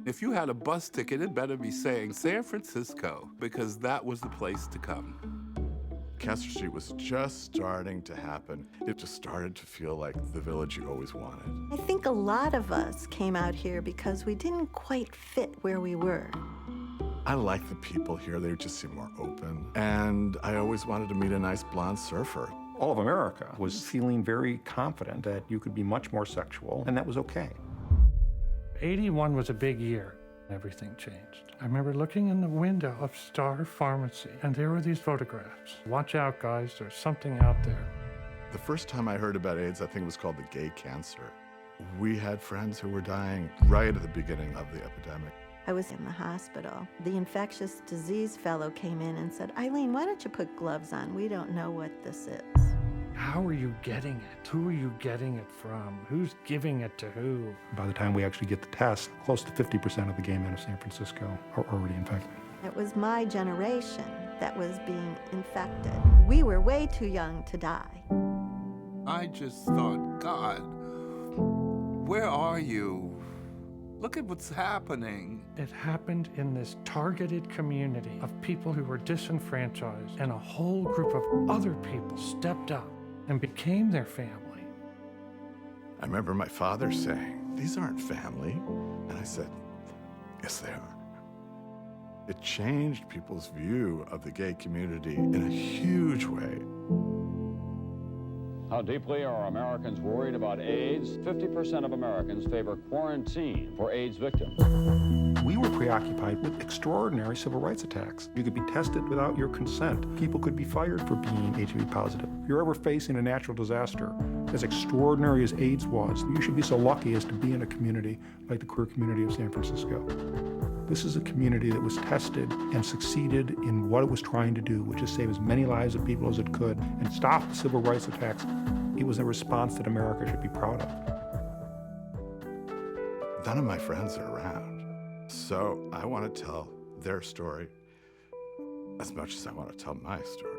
If you had a bus ticket, it better be saying San Francisco, because that was the place to come. Castor Street was just starting to happen. It just started to feel like the village you always wanted. I think a lot of us came out here because we didn't quite fit where we were. I like the people here. They just seem more open. And I always wanted to meet a nice blonde surfer. All of America was feeling very confident that you could be much more sexual, and that was okay. 81 was a big year. Everything changed. I remember looking in the window of Star Pharmacy, and there were these photographs. Watch out, guys, there's something out there. The first time I heard about AIDS, I think it was called the gay cancer. We had friends who were dying right at the beginning of the epidemic. I was in the hospital. The infectious disease fellow came in and said, Eileen, why don't you put gloves on? We don't know what this is. How are you getting it? Who are you getting it from? Who's giving it to who? By the time we actually get the test, close to 50% of the gay men of San Francisco are already infected. It was my generation that was being infected. We were way too young to die. I just thought, God, where are you? Look at what's happening. It happened in this targeted community of people who were disenfranchised, and a whole group of other people stepped up and became their family. I remember my father saying, "These aren't family." And I said, "Yes, they are." It changed people's view of the gay community in a huge way. How deeply are Americans worried about AIDS? 50% of Americans favor quarantine for AIDS victims. We were preoccupied with extraordinary civil rights attacks. You could be tested without your consent. People could be fired for being HIV positive. If you're ever facing a natural disaster, as extraordinary as AIDS was, you should be so lucky as to be in a community like the queer community of San Francisco. This is a community that was tested and succeeded in what it was trying to do, which is save as many lives of people as it could and stop the civil rights attacks. It was a response that America should be proud of. None of my friends are around, so I want to tell their story as much as I want to tell my story.